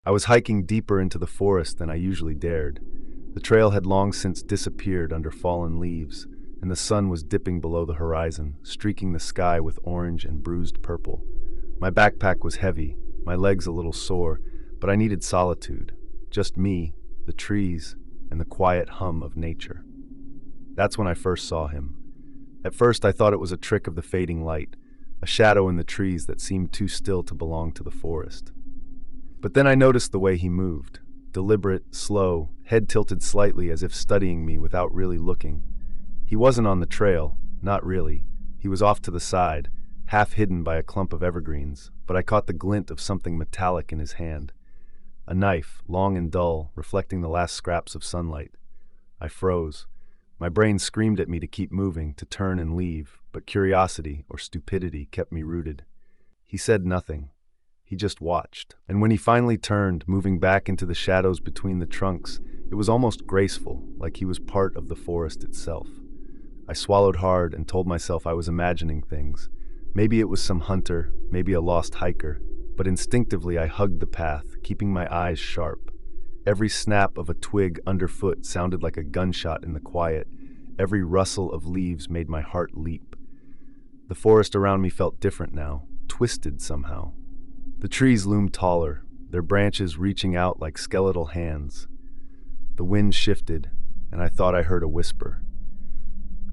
I was hiking deeper into the forest than I usually dared. The trail had long since disappeared under fallen leaves, and the sun was dipping below the horizon, streaking the sky with orange and bruised purple. My backpack was heavy, my legs a little sore, but I needed solitude. Just me, the trees, and the quiet hum of nature. That's when I first saw him. At first I thought it was a trick of the fading light, a shadow in the trees that seemed too still to belong to the forest. But then I noticed the way he moved. Deliberate, slow, head tilted slightly as if studying me without really looking. He wasn't on the trail, not really. He was off to the side, half hidden by a clump of evergreens, but I caught the glint of something metallic in his hand. A knife, long and dull, reflecting the last scraps of sunlight. I froze. My brain screamed at me to keep moving, to turn and leave, but curiosity, or stupidity, kept me rooted. He said nothing. He just watched. And when he finally turned, moving back into the shadows between the trunks, it was almost graceful, like he was part of the forest itself. I swallowed hard and told myself I was imagining things. Maybe it was some hunter, maybe a lost hiker, but instinctively I hugged the path, keeping my eyes sharp. Every snap of a twig underfoot sounded like a gunshot in the quiet. Every rustle of leaves made my heart leap. The forest around me felt different now, twisted somehow. The trees loomed taller, their branches reaching out like skeletal hands. The wind shifted, and I thought I heard a whisper.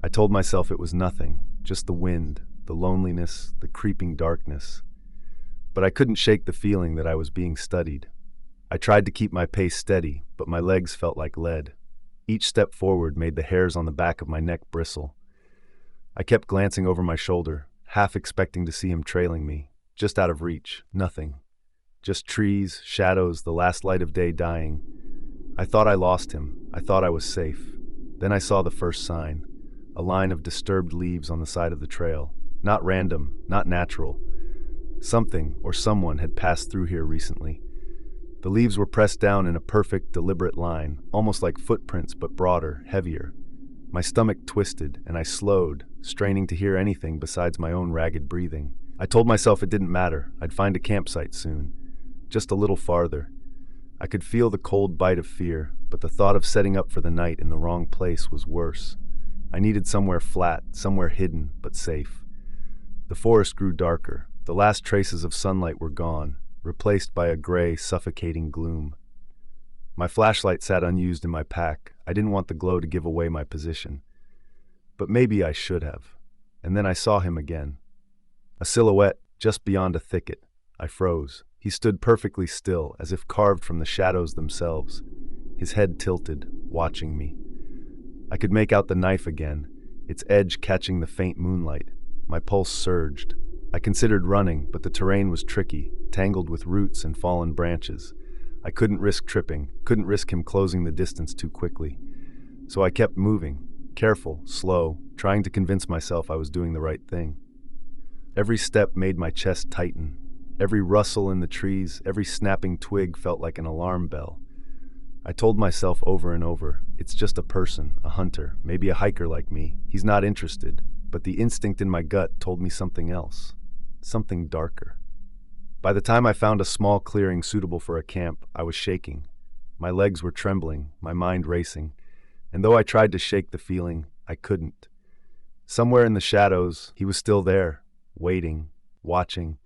I told myself it was nothing, just the wind, the loneliness, the creeping darkness. But I couldn't shake the feeling that I was being studied. I tried to keep my pace steady, but my legs felt like lead. Each step forward made the hairs on the back of my neck bristle. I kept glancing over my shoulder, half expecting to see him trailing me, just out of reach, nothing. Just trees, shadows, the last light of day dying. I thought I lost him. I thought I was safe. Then I saw the first sign, a line of disturbed leaves on the side of the trail. Not random, not natural. Something or someone had passed through here recently. The leaves were pressed down in a perfect, deliberate line, almost like footprints but broader, heavier. My stomach twisted, and I slowed, straining to hear anything besides my own ragged breathing. I told myself it didn't matter. I'd find a campsite soon. Just a little farther. I could feel the cold bite of fear, but the thought of setting up for the night in the wrong place was worse. I needed somewhere flat, somewhere hidden, but safe. The forest grew darker. The last traces of sunlight were gone, replaced by a gray, suffocating gloom. My flashlight sat unused in my pack. I didn't want the glow to give away my position. But maybe I should have. And then I saw him again. A silhouette just beyond a thicket. I froze. He stood perfectly still, as if carved from the shadows themselves, his head tilted, watching me. I could make out the knife again, its edge catching the faint moonlight. My pulse surged. I considered running, but the terrain was tricky, tangled with roots and fallen branches. I couldn't risk tripping, couldn't risk him closing the distance too quickly. So I kept moving, careful, slow, trying to convince myself I was doing the right thing. Every step made my chest tighten. Every rustle in the trees, every snapping twig felt like an alarm bell. I told myself over and over, it's just a person, a hunter, maybe a hiker like me. He's not interested. But the instinct in my gut told me something else, something darker. By the time I found a small clearing suitable for a camp, I was shaking. My legs were trembling, my mind racing, and though I tried to shake the feeling, I couldn't. Somewhere in the shadows, he was still there, waiting, watching.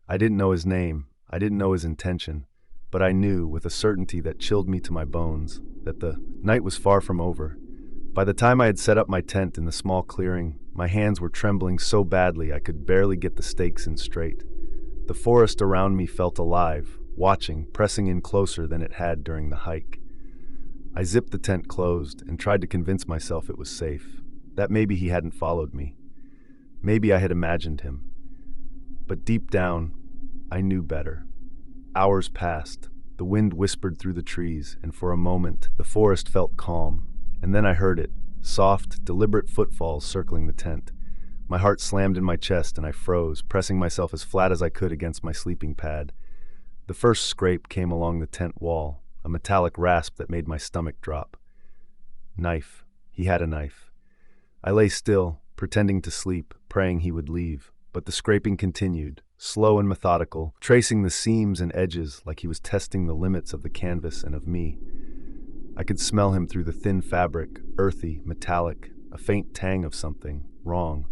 I didn't know his name, I didn't know his intention, but I knew, with a certainty that chilled me to my bones, that the night was far from over. By the time I had set up my tent in the small clearing, my hands were trembling so badly I could barely get the stakes in straight. The forest around me felt alive, watching, pressing in closer than it had during the hike. I zipped the tent closed and tried to convince myself it was safe, that maybe he hadn't followed me. Maybe I had imagined him. But deep down, I knew better. Hours passed. The wind whispered through the trees, and for a moment, the forest felt calm. And then I heard it, soft, deliberate footfalls circling the tent. My heart slammed in my chest and I froze, pressing myself as flat as I could against my sleeping pad. The first scrape came along the tent wall, a metallic rasp that made my stomach drop. Knife. He had a knife. I lay still, pretending to sleep, praying he would leave, but the scraping continued, slow and methodical, tracing the seams and edges like he was testing the limits of the canvas and of me. I could smell him through the thin fabric, earthy, metallic, a faint tang of something wrong.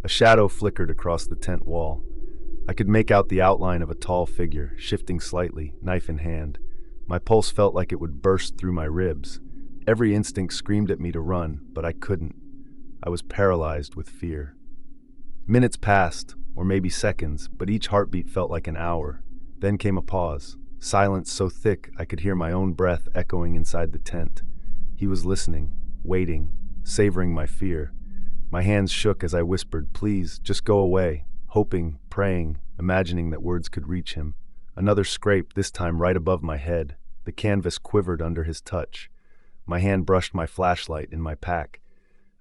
A shadow flickered across the tent wall. I could make out the outline of a tall figure, shifting slightly, knife in hand. My pulse felt like it would burst through my ribs. Every instinct screamed at me to run, but I couldn't. I was paralyzed with fear. Minutes passed, or maybe seconds, but each heartbeat felt like an hour. Then came a pause, silence so thick I could hear my own breath echoing inside the tent. He was listening, waiting, savoring my fear. My hands shook as I whispered, "Please, just go away," hoping, praying, imagining that words could reach him. Another scrape, this time right above my head. The canvas quivered under his touch. My hand brushed my flashlight in my pack.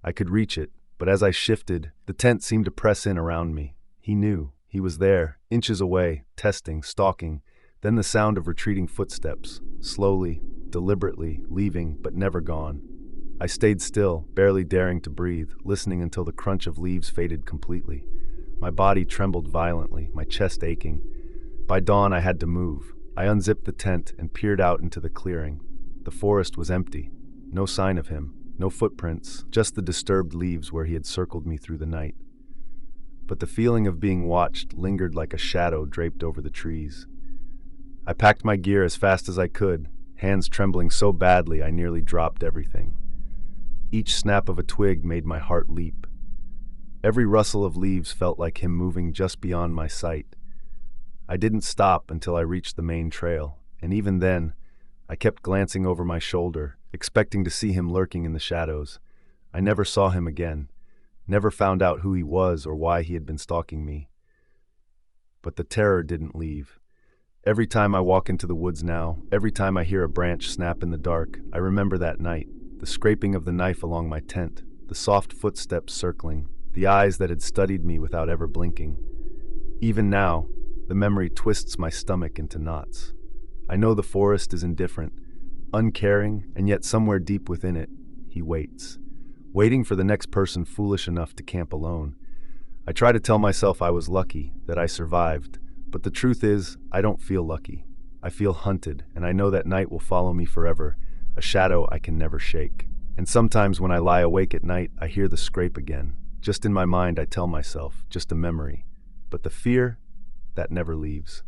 I could reach it, but as I shifted, the tent seemed to press in around me. He knew. He was there, inches away, testing, stalking. Then the sound of retreating footsteps, slowly, deliberately, leaving, but never gone. I stayed still, barely daring to breathe, listening until the crunch of leaves faded completely. My body trembled violently, my chest aching. By dawn, I had to move. I unzipped the tent and peered out into the clearing. The forest was empty. No sign of him, no footprints, just the disturbed leaves where he had circled me through the night. But the feeling of being watched lingered like a shadow draped over the trees. I packed my gear as fast as I could, hands trembling so badly I nearly dropped everything. Each snap of a twig made my heart leap. Every rustle of leaves felt like him moving just beyond my sight. I didn't stop until I reached the main trail, and even then, I kept glancing over my shoulder, expecting to see him lurking in the shadows. I never saw him again, never found out who he was or why he had been stalking me. But the terror didn't leave. Every time I walk into the woods now, every time I hear a branch snap in the dark, I remember that night, the scraping of the knife along my tent, the soft footsteps circling, the eyes that had studied me without ever blinking. Even now, the memory twists my stomach into knots. I know the forest is indifferent, uncaring, and yet somewhere deep within it, he waits, waiting for the next person foolish enough to camp alone. I try to tell myself I was lucky, that I survived, but the truth is, I don't feel lucky. I feel hunted, and I know that night will follow me forever, a shadow I can never shake. And sometimes when I lie awake at night, I hear the scrape again. Just in my mind, I tell myself, just a memory. But the fear, that never leaves.